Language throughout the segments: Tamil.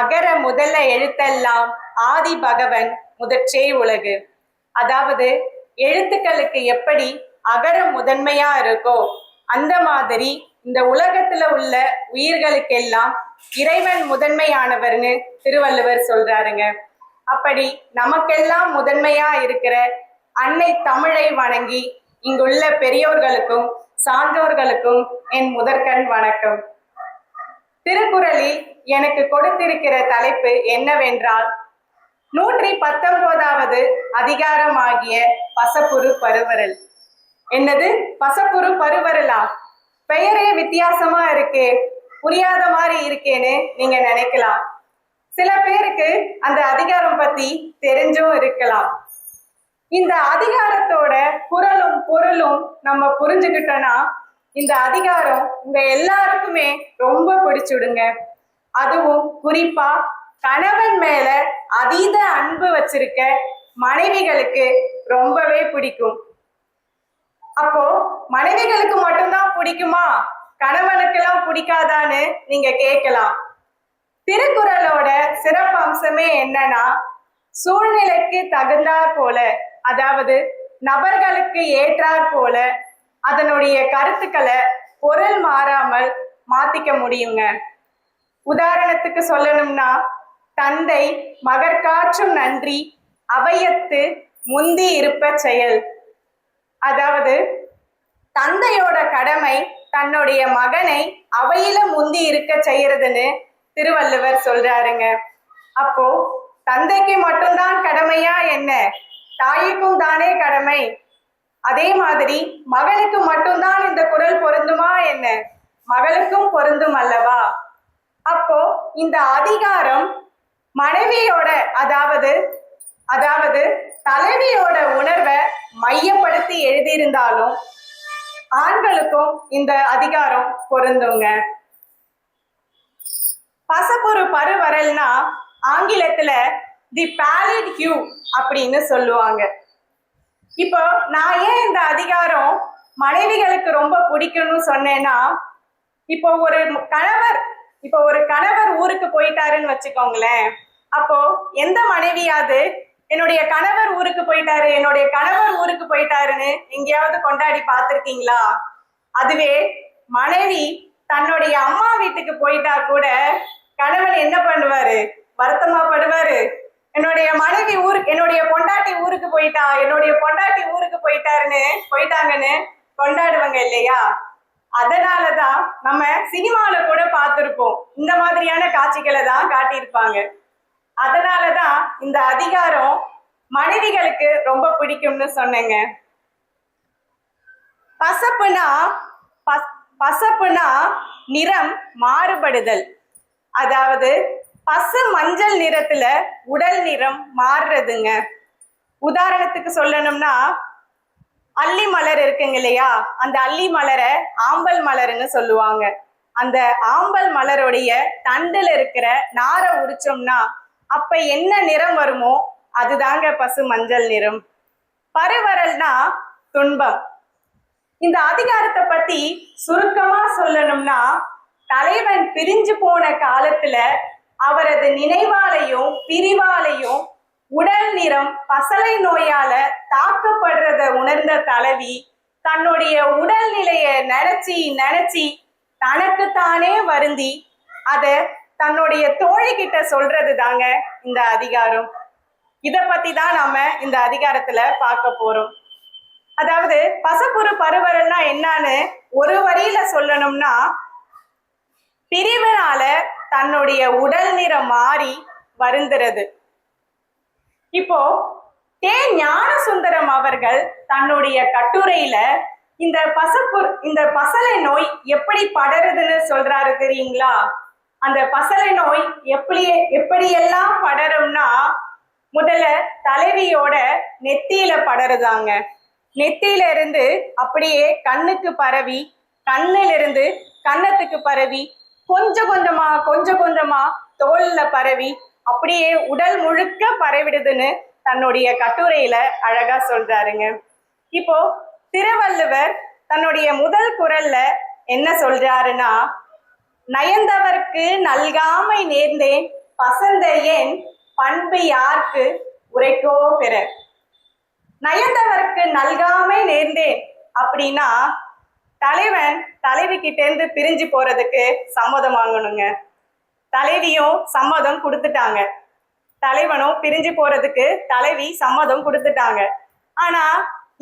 அகர முதல எழுத்தெல்லாம் ஆதி பகவன் முதற்றே உலகு. அதாவது எழுத்துக்களுக்கு எப்படி அகரம் முதன்மையா இருக்கோ அந்த மாதிரி இந்த உலகத்துல உள்ள உயிர்களுக்கெல்லாம் இறைவன் முதன்மையானவர்னு திருவள்ளுவர் சொல்றாருங்க. அப்படி நமக்கெல்லாம் முதன்மையா இருக்கிற அன்னை தமிழை வணங்கி இங்குள்ள பெரியோர்களுக்கும் சான்றோர்களுக்கும் என் முதற்கண் வணக்கம். திருக்குறளில் எனக்கு கொடுத்திருக்கிற தலைப்பு என்னவென்றால் 119வது அதிகாரமாகிய பசப்புரு பருவரல். என்னது பசப்புரு பருவரலா? பெயரே வித்தியாசமா இருக்கே, புரியாத மாதிரி இருக்கேன்னு நீங்க நினைக்கலாம். சில பேருக்கு அந்த அதிகாரம் பத்தி தெரிஞ்சும் இருக்கலாம். இந்த அதிகாரத்தோட குறளும் பொருளும் நம்ம புரிஞ்சுக்கிட்டோம்னா இந்த அதிகாரம் உங்க எல்லாருக்குமே ரொம்ப பிடிச்சுடுங்க. அதுவும் குறிப்பா கணவன் மேல அதீத அன்பு வச்சிருக்க மனைவிகளுக்கு ரொம்பவே பிடிக்கும். அப்போ மனைவிகளுக்கு மட்டும்தான் பிடிக்குமா, கணவனுக்கெல்லாம் பிடிக்காதான்னு நீங்க கேட்கலாம். திருக்குறளோட சிறப்பு அம்சமே என்னன்னா, சூழ்நிலைக்கு தகுந்தாற் போல, அதாவது நபர்களுக்கு ஏற்றாற் போல அதனுடைய கருத்துக்களை பொருள் மாறாமல் மாத்திக்க முடியுங்க. உதாரணத்துக்கு சொல்லணும்னா, தந்தை மகற்காற்றும் நன்றி அவையத்து முந்தி இருப்ப செயல். அதாவது தந்தையோட கடமை தன்னுடைய மகனை அவையில முந்தி இருக்க செய்யறதுன்னு திருவள்ளுவர் சொல்றாருங்க. அப்போ தந்தைக்கு மட்டும்தான் கடமையா என்ன, தாய்க்கும் தானே கடமை. அதே மாதிரி மகனுக்கு மட்டும்தான் இந்த குறள் பொருந்துமா என்ன, மகளுக்கும் பொருந்தும் அல்லவா? அப்போ இந்த அதிகாரம் மனைவியோட அதாவது தலைவியோட உணர்வை மையப்படுத்தி எழுதியிருந்தாலும் ஆண்களுக்கும் இந்த அதிகாரம் பொருந்துங்க. பசப்புரு பருவரல்னா ஆங்கிலத்துல தி பேலிட் ஹியூ அப்படின்னு சொல்லுவாங்க. இப்போ நான் ஏன் இந்த அதிகாரம் மனைவிகளுக்கு ரொம்ப பிடிக்கும்னு சொன்னேன்னா, இப்போ ஒரு கணவர் ஊருக்கு போயிட்டாருன்னு வச்சுக்கோங்களேன். அப்போ எந்த மனைவியாவது என்னுடைய கணவர் ஊருக்கு போயிட்டாருன்னு எங்கேயாவது கொண்டாடி பார்த்திருக்கீங்களா? அதுவே மனைவி தன்னுடைய அம்மா வீட்டுக்கு போயிட்டா கூட கணவன் என்ன பண்ணுவாரு, வருத்தமா படுவாரு. என்னுடைய பொண்டாட்டி ஊருக்கு போயிட்டாங்கன்னு கொண்டாடுவாங்க இல்லையா? அதனாலதான் நம்ம சினிமால கூட பார்த்திருப்போம், இந்த மாதிரியான காட்சிகளை தான் காட்டியிருப்பாங்க. அதனாலதான் இந்த அதிகாரம் மனைவிகளுக்கு ரொம்ப பிடிக்கும்னு சொன்னேங்க. பசப்புனா நிறம் மாறுபடுதல். அதாவது பசு மஞ்சள் நிறத்துல உடல் நிறம் மாறுறதுங்க. உதாரணத்துக்கு சொல்லணும்னா, அல்லி மலர் இருக்குங்க இல்லையா, அந்த அல்லி மலரை ஆம்பல் மலர்னு சொல்லுவாங்க. அந்த ஆம்பல் மலருடைய தண்டுல இருக்கிற நாரை உரிச்சோம்னா அப்ப என்ன நிறம் வருமோ அதுதாங்க பசு மஞ்சள் நிறம். பருவரல்னா துன்பம். இந்த அதிகாரத்தை பத்தி சுருக்கமா சொல்லணும்னா, தலைவன் பிரிஞ்சு போன காலத்துல அவரது நினைவாலையும் பிரிவாலையும் உடல் நிறம் பசலை நோயால தாக்கப்படுறத உணர்ந்த தலைவி தன்னுடைய உடல்நிலைய நினைச்சி தனக்குத்தானே வருந்தி அத தன்னுடைய தோழி கிட்ட சொல்றது தாங்க இந்த அதிகாரம். இத பத்தி தான் நாம இந்த அதிகாரத்துல பார்க்க போறோம். அதாவது பசப்புரு பருவரல்னா என்னன்னு ஒரு வரியில சொல்லணும்னா, பிரிவினால தன்னுடைய உடல் நிறம் மாறி வருந்துறது. இப்போ ஞானசுந்தரம் அவர்கள் தன்னுடைய கட்டுரையில இந்த பசலை நோய் எப்படி படருதுன்னு சொல்றாரு தெரியுங்களா? அந்த பசலை நோய் எப்படியெல்லாம் படரும்னா, முதல்ல தலைவியோட நெத்தியில படருதாங்க. நெத்தியில இருந்து அப்படியே கண்ணுக்கு பரவி, கண்ணுல இருந்து கன்னத்துக்கு பரவி, கொஞ்சம் கொஞ்சமா தோல்ல பரவி, அப்படியே உடல் முழுக்க பரவிடுதுன்னு தன்னுடைய கட்டுரையில அழகா சொல்றாருங்க. இப்போ திருவள்ளுவர் தன்னுடைய முதல் குறள்ல என்ன சொல்றாருன்னா, நயந்தவர்க்கு நல்காமை நேர்ந்தேன் பசந்த ஏன் பண்பு யார்க்கு உரைக்கோ பெற. நயந்தவர்க்கு நல்காமை நேர்ந்தேன் அப்படின்னா தலைவன் தலைவி கிட்ட இருந்து பிரிஞ்சு போறதுக்கு சம்மதம் வாங்கணுங்க. தலைவியும் சம்மதம் கொடுத்துட்டாங்க, தலைவனும் பிரிஞ்சு போறதுக்கு தலைவி சம்மதம் கொடுத்துட்டாங்க. ஆனா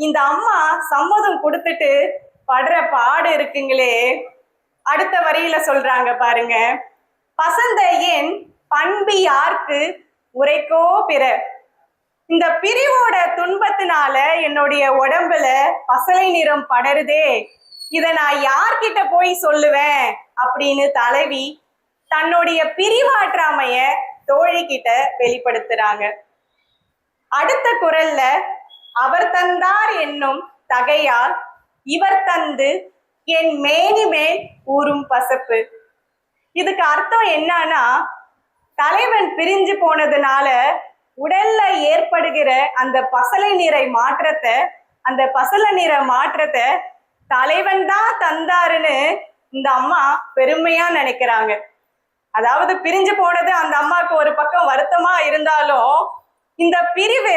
இந்த அம்மா சம்மதம் கொடுத்துட்டு படுற பாடு இருக்குங்களே. அடுத்த வரியில சொல்றாங்க பாருங்க, பசந்த ஏன் பண்பு யார்க்கு உரைக்கோ பிற. இந்த பிரிவோட துன்பத்தினால என்னுடைய உடம்புல பசலை நிறம் படருதே, இத நான் யார்கிட்ட போய் சொல்லுவேன் அப்படின்னு தலைவி தன்னுடைய பிரிவாற்றாமைய தோழி கிட்ட வெளிப்படுத்துறாங்க. அடுத்த குரல்ல அவர் தந்தார் என்னும் தகையால் இவர் தந்து என் மேனி மேல் ஊறும் பசப்பு. இதுக்கு அர்த்தம் என்னன்னா, தலைவன் பிரிஞ்சு போனதுனால உடல்ல ஏற்படுகிற அந்த பசலை நிற மாற்றத்தை தலைவன் தான் தந்தாருன்னு இந்த அம்மா பெருமையா நினைக்கிறாங்க. அதாவது பிரிஞ்சு போனது அந்த அம்மாவுக்கு ஒரு பக்கம் வருத்தமா இருந்தாலும் இந்த பிரிவு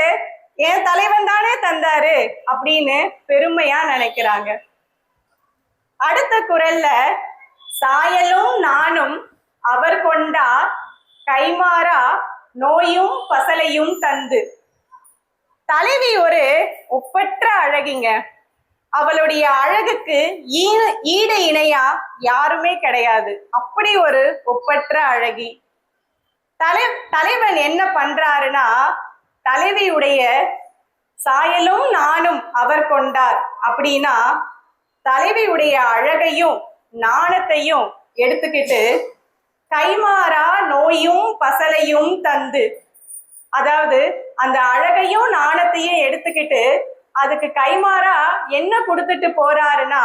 என் தலைவன் தானே தந்தாரு அப்படின்னு பெருமையா நினைக்கிறாங்க. அடுத்த குரல்ல சாயலும் நானும் அவர் கொண்டார் கைமாறா நோயும் பசலையும் தந்து. தலைவி ஒரு ஒப்பற்ற அழகிங்க. அவளுடைய அழகுக்கு ஈடு இணையா யாருமே கிடையாது. அப்படி ஒரு ஒப்பற்ற அழகி. தலைவன் என்ன பண்றாருன்னா, தலைவியுடைய சாயலும் நானும் அவர் கொண்டார் அப்படின்னா தலைவியுடைய அழகையும் நாணத்தையும் எடுத்துக்கிட்டு கைமாறா நோயும் பசலையும் தந்து, அதாவது அந்த அழகையும் நாணத்தையும் எடுத்துக்கிட்டு அதுக்கு கைமாறா என்ன கொடுத்துட்டு போறாருன்னா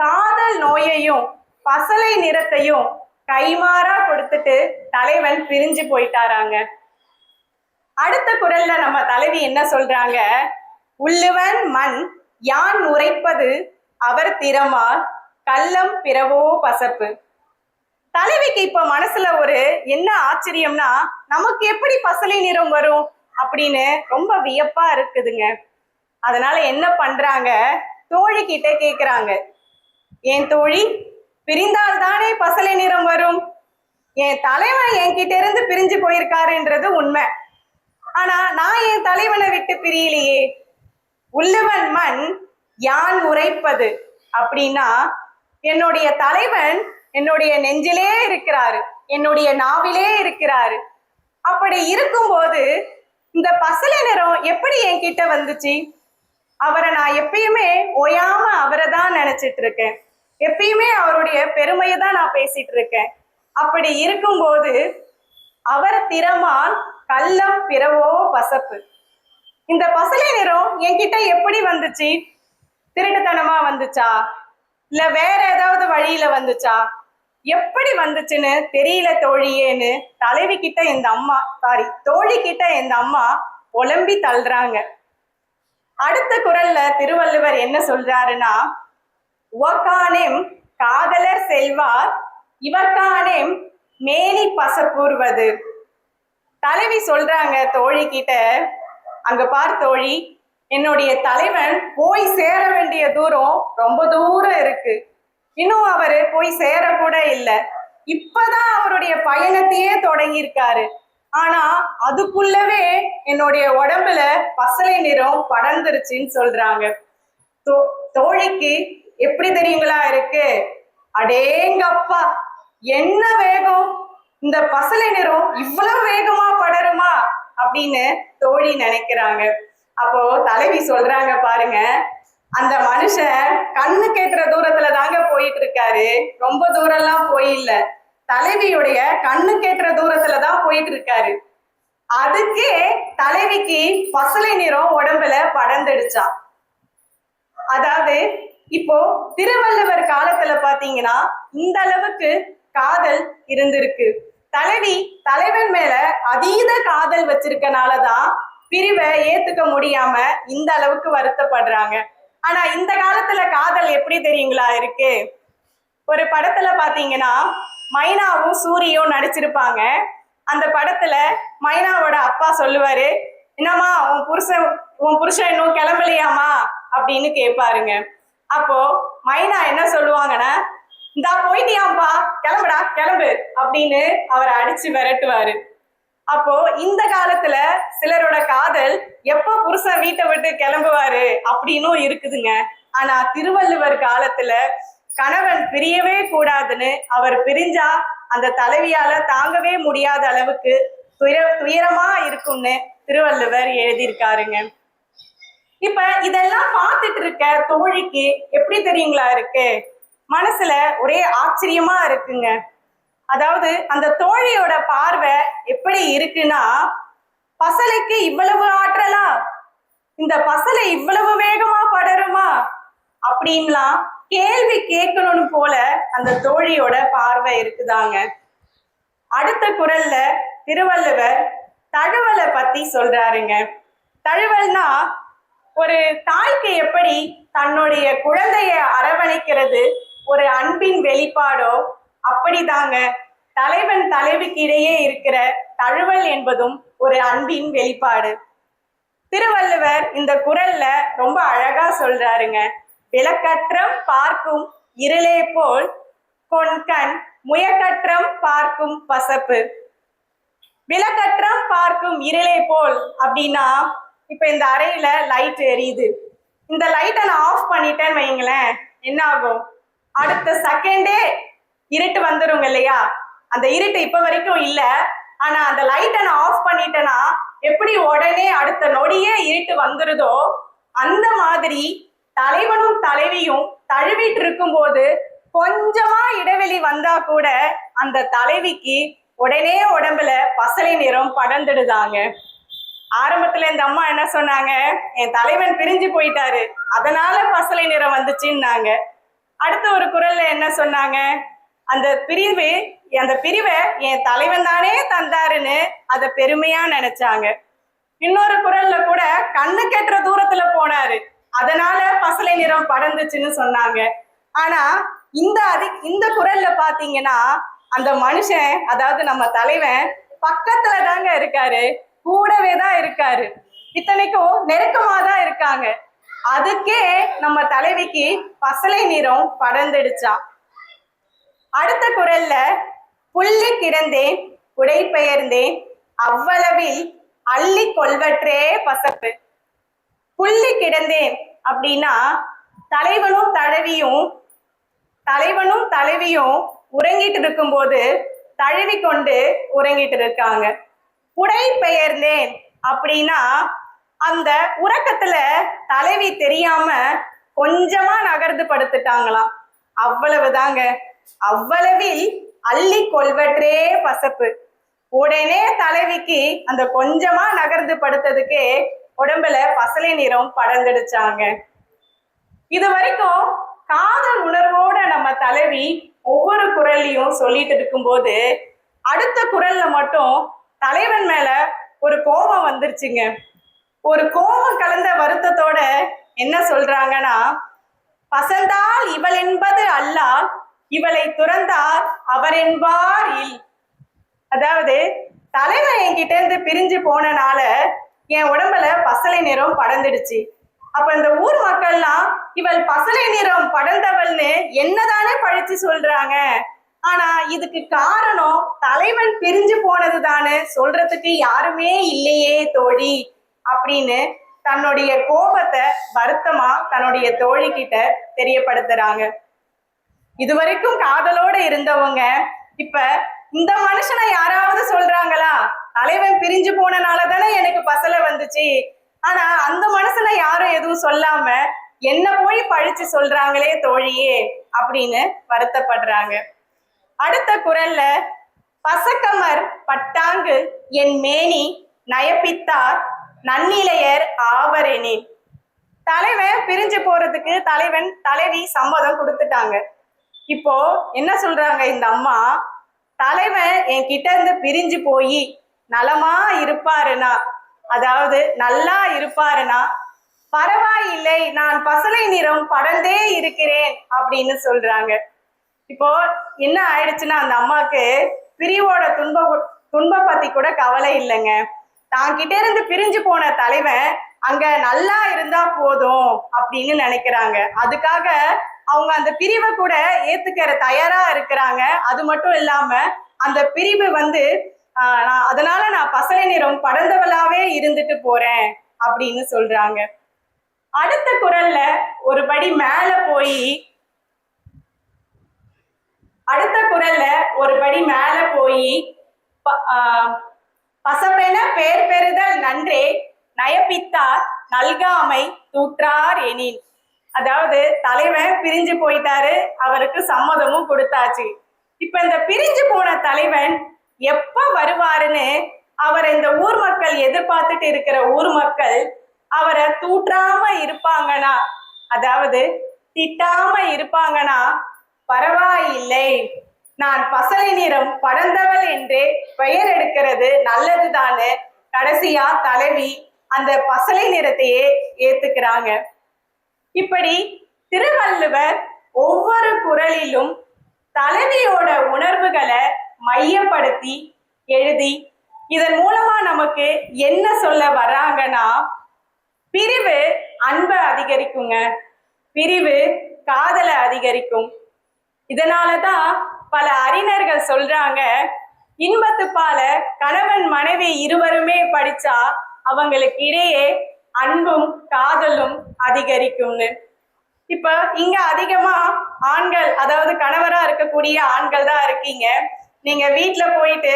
காதல் நோயையும் பசலை நிறத்தையும் கைமாறா கொடுத்துட்டு தலைவன் பிரிஞ்சு போயிட்டாராங்க. அடுத்த குரல்ல நம்ம தலைவி என்ன சொல்றாங்க, உள்ளுவன் மண் யான் உரைப்பது அவர் திறமார் கள்ளம் பிறவோ பசப்பு. தலைவிக்கு இப்ப மனசுல ஒரு என்ன ஆச்சரியம்னா, நமக்கு எப்படி பசலை நிறம் வரும் அப்படின்னு ரொம்ப வியப்பா இருக்குதுங்க. அதனால என்ன பண்றாங்க, தோழி கிட்ட கேக்குறாங்க, என் தோழி பிரிந்தால் தானே பசலை நிறம் வரும். என் தலைவன் என்கிட்ட இருந்து பிரிஞ்சு போயிருக்காருன்றது உண்மை. ஆனா நான் என் தலைவனை விட்டு பிரியலையே. உள்ளவன் மண் யான் உரைப்பது அப்படின்னா என்னுடைய தலைவன் என்னுடைய நெஞ்சிலே இருக்கிறாரு, என்னுடைய நாவிலே இருக்கிறாரு. அப்படி இருக்கும்போது இந்த பசலை நிறம் எப்படி என்கிட்ட வந்துச்சு? அவரை நான் எப்பயுமே ஓயாம அவரை தான் நினைச்சிட்டு இருக்கேன், எப்பயுமே அவருடைய பெருமையை தான் நான் பேசிட்டு இருக்கேன். அப்படி இருக்கும்போது அவர் திறமால் கள்ளம் பிறவோ பசப்பு. இந்த பசலை நிறம் என்கிட்ட எப்படி வந்துச்சு? திருட்டுத்தனமா வந்துச்சா, இல்ல வேற ஏதாவது வழியில வந்துச்சா, எப்படி வந்துச்சுன்னு தெரியல தோழியேன்னு தலைவி கிட்ட இந்த அம்மா தோழி கிட்ட இந்த அம்மா புலம்பி தள்ளுறாங்க. அடுத்த குரல்ல திருவள்ளுவர் என்ன சொல்றாருன்னா, உவக்கானேம் காதலர் செல்வார் இவக்கானேம் மேனி பசப்பூர்வது. தலைவி சொல்றாங்க தோழி கிட்ட, அங்க பார் தோழி, என்னுடைய தலைவன் போய் சேர வேண்டிய தூரம் ரொம்ப தூரம் இருக்கு, இன்னும் அவரு போய் சேர கூட இல்லை, இப்பதான் அவருடைய பயணத்தையே தொடங்கியிருக்காரு. ஆனா அதுக்குள்ளவே என்னுடைய உடம்புல பசலை நிறம் படர்ந்துருச்சுன்னு சொல்றாங்க. தோழிக்கு எப்படி தெரியுங்களா இருக்கு, அடேங்கப்பா என்ன வேகம், இந்த பசலை நிறம் இவ்வளவு வேகமா படருமா அப்படின்னு தோழி நினைக்கிறாங்க. அப்போ தலைவி சொல்றாங்க பாருங்க, அந்த மனுஷன் கண்ணு கேட்டுற தூரத்துல தாங்க போயிட்டு இருக்காரு, ரொம்ப தூரம்லாம் போயில்ல, தலைவியுடைய கண்ணு கேட்டுற தூரத்துலதான் போயிட்டு இருக்காரு. அதுக்கே தலைவிக்கு பசலை நிறம் உடம்புல படர்ந்துடுச்சா. அதாவது இப்போ திருவள்ளுவர் காலத்துல பாத்தீங்கன்னா இந்த அளவுக்கு காதல் இருந்திருக்கு. தலைவி தலைவன் மேல அதீத காதல் வச்சிருக்கனாலதான் பிரிவை ஏத்துக்க முடியாம இந்த அளவுக்கு வருத்தப்படுறாங்க. ஆனா இந்த காலத்துல காதல் எப்படி தெரியுங்களா இருக்கு? ஒரு படத்துல பாத்தீங்கன்னா மைனாவும் சூரியும் நடிச்சிருப்பாங்க. அந்த படத்துல மைனாவோட அப்பா சொல்லுவாரு, என்னம்மா உன் புருஷன் இன்னும் கிளம்பலையாமா அப்படின்னு கேட்பாருங்க. அப்போ மைனா என்ன சொல்லுவாங்கன்னா, இந்தா போயிட்டியாம்பா, கிளம்புடா கிளம்பு அப்படின்னு அவரை அடிச்சு விரட்டுவாரு. அப்போ இந்த காலத்துல சிலரோட காதல் எப்ப புருஷன் வீட்டை விட்டு கிளம்புவாரு அப்படின்னும் இருக்குதுங்க. ஆனா திருவள்ளுவர் காலத்துல கணவன் பிரியவே கூடாதுன்னு, அவர் பிரிஞ்சா அந்த தலைவியால தாங்கவே முடியாத அளவுக்கு துயரமா இருக்கும்னு திருவள்ளுவர் எழுதியிருக்காருங்க. இப்ப இதெல்லாம் பார்த்துட்டு இருக்க தோழிக்கு எப்படி தெரியுங்களா இருக்கு? மனசுல ஒரே ஆச்சரியமா இருக்குங்க. அதாவது அந்த தோழியோட பார்வை எப்படி இருக்குன்னா, பசலைக்கு இவ்வளவு ஆற்றலா, இந்த பசலை இவ்வளவு வேகமா படருமா அப்படின்லாம் கேள்வி கேட்கணும்னு போல அந்த தோழியோட பார்வை இருக்குதாங்க. அடுத்த குறள்ல திருவள்ளுவர் தழுவலை பத்தி சொல்றாருங்க. தழுவல்னா ஒரு தாய்க்கு எப்படி தன்னுடைய குழந்தைய அரவணைக்கிறது ஒரு அன்பின் வெளிப்பாடோ, அப்படிதாங்க தலைவன் தலைவிக்கு இடையே இருக்கிற தழுவல் என்பதும் ஒரு அன்பின் வெளிப்பாடு. திருவள்ளுவர் இந்த குறள்ல ரொம்ப அழகா சொல்றாருங்க. விளக்கற்றம் பார்க்கும் இருளே போல் கொண்கண் முயக்கற்றம் பார்க்கும் பசப்பு. விளக்கற்றம் பார்க்கும் இருளே போல் அப்படின்னா, இப்ப இந்த அறையில லைட் எரியுது. இந்த லைட்டை நான் ஆஃப் பண்ணிட்டேன்னு வைங்களேன், என்ன ஆகும்? அடுத்த செகண்டே இருட்டு வந்துருங்க இல்லையா? அந்த இருட்டு இப்ப வரைக்கும் இல்ல, ஆனா அந்த லைட்டை நான் ஆஃப் பண்ணிட்டேன்னா எப்படி உடனே அடுத்த நொடியே இருட்டு வந்துருதோ, அந்த மாதிரி தலைவனும் தலைவியும் தழுவிட்டு இருக்கும் போது கொஞ்சமா இடைவெளி வந்தா கூட அந்த தலைவிக்கு உடனே உடம்புல பசலை நிறம் படர்ந்துடுதாங்க. ஆரம்பத்துல இந்த அம்மா என்ன சொன்னாங்க, என் தலைவன் பிரிஞ்சு போயிட்டாரு அதனால பசலை நிறம் வந்துச்சுன்னாங்க. அடுத்த ஒரு குறள்ல என்ன சொன்னாங்க, அந்த பிரிவை என் தலைவன் தானே தந்தாருன்னு அதை பெருமையா நினைச்சாங்க. இன்னொரு குறள்ல கூட கண்ணு கெட்டுற தூரத்துல போனாரு அதனால பசலை நிறம் படர்ந்துச்சுன்னு சொன்னாங்க. ஆனா இந்த குறள்ல பாத்தீங்கன்னா அந்த மனுஷன், அதாவது நம்ம தலைவன் பக்கத்துல தாங்க இருக்காரு, கூடவே தான் இருக்காரு, இத்தனைக்கும் நெருக்கமா தான் இருக்காங்க. அதுக்கே நம்ம தலைவிக்கு பசலை நிறம் படர்ந்துடுச்சான். அடுத்த குறள்ல புள்ளி கிடந்தேன் உடை பெயர்ந்தேன் அவ்வளவில் அள்ளி கொள்வற்றே பசப்பு. புள்ளி கிடந்தேன் அப்படின்னா தலைவனும் தலைவியும் உறங்கிட்டு இருக்கும்போது தழுவி கொண்டு உறங்கிட்டு இருக்காங்க. உடை பெயர்ந்தேன் அப்படின்னா அந்த உறக்கத்துல தலைவி தெரியாம கொஞ்சமா நகர்ந்து படுத்துட்டாங்களாம். அவ்வளவுதாங்க. அவ்வளவில் அள்ளி கொள்வற்றே பசப்பு. உடனே தலைவிக்கு அந்த கொஞ்சமா நகர்ந்து படுத்ததுக்கே உடம்புல பசலை நிறம் படர்ந்துடுச்சாங்க. இது வரைக்கும் காதல் உணர்வோட நம்ம தலைவி ஒவ்வொரு குறள்லையும் சொல்லிட்டு இருக்கும்போது, அடுத்த குறள்ல மட்டும் தலைவன் மேல ஒரு கோபம் வந்துருச்சுங்க. ஒரு கோபம் கலந்த வருத்தத்தோட என்ன சொல்றாங்கன்னா, பசந்தால் இவள் என்பது அல்லால் இவளை துறந்தார் அவர் என்பார் இல். அதாவது தலைவன் என்கிட்ட இருந்து பிரிஞ்சு போனனால என் உடம்புல பசலை நிறம் படர்ந்துடுச்சு. அப்ப இந்த ஊர் மக்கள்லாம் இவள் பசலை நிறம் படர்ந்தவள்னு என்னதானே பழிச்சு சொல்றாங்க. ஆனா இதுக்கு காரணம் தலைவன் பிரிஞ்சு போனது தானே, சொல்றதுக்கு யாருமே இல்லையே தோழி அப்படின்னு தன்னுடைய கோபத்தை வருத்தமா தன்னுடைய தோழி கிட்ட தெரியப்படுத்துறாங்க. இதுவரைக்கும் காதலோட இருந்தவங்க இப்ப இந்த மனுஷனை யாராவது சொல்றாங்களா, தலைவன் பிரிஞ்சு போனனால தானே எனக்கு பசலை வந்துச்சு, ஆனா அந்த மனுஷனை யாரும் எதுவும் சொல்லாம என்ன போய் பழிச்சு சொல்றாங்களே தோழியே அப்படின்னு வருத்தப்படுறாங்க. அடுத்த குறள்ல பசக்கமர் பட்டாங்கு என் மேனி நயப்பித்தார் நன்னிலையர் ஆவரெனின். தலைவன் பிரிஞ்சு போறதுக்கு தலைவி சம்மதம் கொடுத்துட்டாங்க. இப்போ என்ன சொல்றாங்க இந்த அம்மா, தலைவன் என் கிட்ட இருந்து பிரிஞ்சு போய் நலமா இருப்பாருனா, அதாவது நல்லா இருப்பாருனா பரவாயில்லை, நான் பசலை நிறம் படர்ந்தே இருக்கிறேன் அப்படின்னு சொல்றாங்க. இப்போ என்ன ஆயிடுச்சுன்னா அந்த அம்மாக்கு பிரிவோட துன்பம் பத்தி கூட கவலை இல்லைங்க. தான் கிட்ட இருந்து பிரிஞ்சு போன தலைவன் அங்க நல்லா இருந்தா போதும் அப்படின்னு நினைக்கிறாங்க. அதுக்காக அவங்க அந்த பிரிவை கூட ஏத்துக்கிற தயாரா இருக்கிறாங்க. அது மட்டும் இல்லாம அந்த பிரிவு அதனால நான் பசலை நிறம் படர்ந்தவளாவே இருந்துட்டு போறேன் அப்படின்னு சொல்றாங்க. அடுத்த குறள்ல ஒரு படி மேல போய் பசப்பென பேர் பெறுதல் நன்றே நயப்பித்தார் நல்காமை தூற்றார் எனின். அதாவது தலைவன் பிரிஞ்சு போயிட்டாரு, அவருக்கு சம்மதமும் கொடுத்தாச்சு. இப்ப இந்த பிரிஞ்சு போன தலைவன் எப்ப வருவாருன்னு அவரை இந்த ஊர் மக்கள் எதிர்பார்த்துட்டு இருக்கிற ஊர் மக்கள் அவரை தூற்றாம இருப்பாங்கன்னா, அதாவது திட்டாம இருப்பாங்கன்னா பரவாயில்லை, நான் பசலை நிறம் படர்ந்தவள் என்றே பெயர் எடுக்கிறது நல்லதுதான்னு கடைசியா தலைவி அந்த பசலை நிறத்தையே ஏத்துக்கிறாங்க. இப்படி திருவள்ளுவர் ஒவ்வொரு குறளிலும் தலைவியோட உணர்வுகளை மையப்படுத்தி எழுதி இதன் மூலமா நமக்கு என்ன சொல்ல வராங்கன்னா, பிரிவு அன்பை அதிகரிக்குங்க, பிரிவு காதலை அதிகரிக்கும். இதனாலதான் பல அறிஞர்கள் சொல்றாங்க, இன்பத்துப்பால கணவன் மனைவி இருவருமே படிச்சா அவங்களுக்கு இடையே அன்பும் காதலும் அதிகரிக்கும்னு. இப்ப இங்க அதிகமா ஆண்கள், அதாவது கணவரா இருக்கக்கூடிய ஆண்கள் தான் இருக்கீங்க. நீங்க வீட்டுல போயிட்டு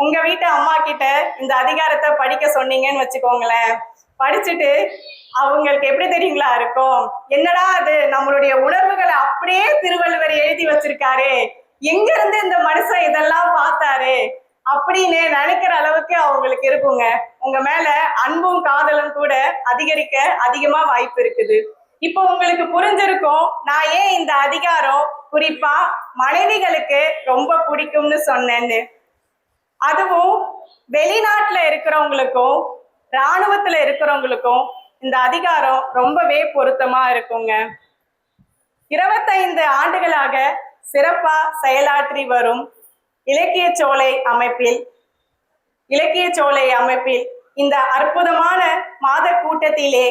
உங்க வீட்டு அம்மா கிட்ட இந்த அதிகாரத்தை படிக்க சொன்னீங்கன்னு வச்சுக்கோங்களேன். படிச்சுட்டு அவங்களுக்கு எப்படி தெரியுங்களா இருக்கும், என்னடா அது நம்மளுடைய உணர்வுகளை அப்படியே திருவள்ளுவர் எழுதி வச்சிருக்காரு, எங்க இருந்து இந்த மனுஷன் இதெல்லாம் பார்த்தாரு அப்படின்னு நினைக்கிற அளவுக்கு அவங்களுக்கு இருக்குங்க. உங்க மேல அன்பும் காதலும் கூட அதிகரிக்க அதிகமா வாய்ப்பு இருக்குது. இப்போ உங்களுக்கு புரிஞ்சிருக்கும் நான் ஏன் இந்த அதிகாரம் குறிப்பா மனைவிகளுக்கு ரொம்ப பிடிக்கும்னு சொன்னேன்னு. அதுவும் வெளிநாட்டுல இருக்கிறவங்களுக்கும் இராணுவத்துல இருக்கிறவங்களுக்கும் இந்த அதிகாரம் ரொம்பவே பொருத்தமா இருக்குங்க. 25 ஆண்டுகளாக சிறப்பா செயலாற்றி வரும் இலக்கிய சோலை அமைப்பில் இந்த அற்புதமான மாத கூட்டத்திலே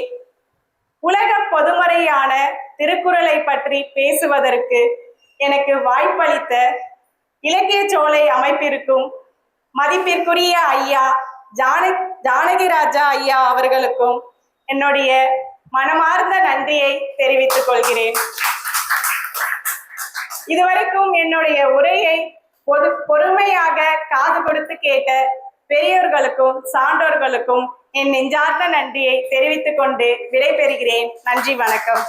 உலக பொதுமறையான திருக்குறளை பற்றி பேசுவதற்கு எனக்கு வாய்ப்பளித்த இலக்கிய சோலை அமைப்பிற்கும் மதிப்பிற்குரிய ஐயா ஜானகிராஜா ஐயா அவர்களுக்கும் என்னுடைய மனமார்ந்த நன்றியை தெரிவித்துக் கொள்கிறேன். இதுவரைக்கும் என்னுடைய உரையை பொறுமையாக காது கொடுத்து கேட்ட பெரியோர்களுக்கும் சான்றோர்களுக்கும் என் நெஞ்சார்ந்த நன்றியை தெரிவித்துக் கொண்டு விடைபெறுகிறேன். நன்றி, வணக்கம்.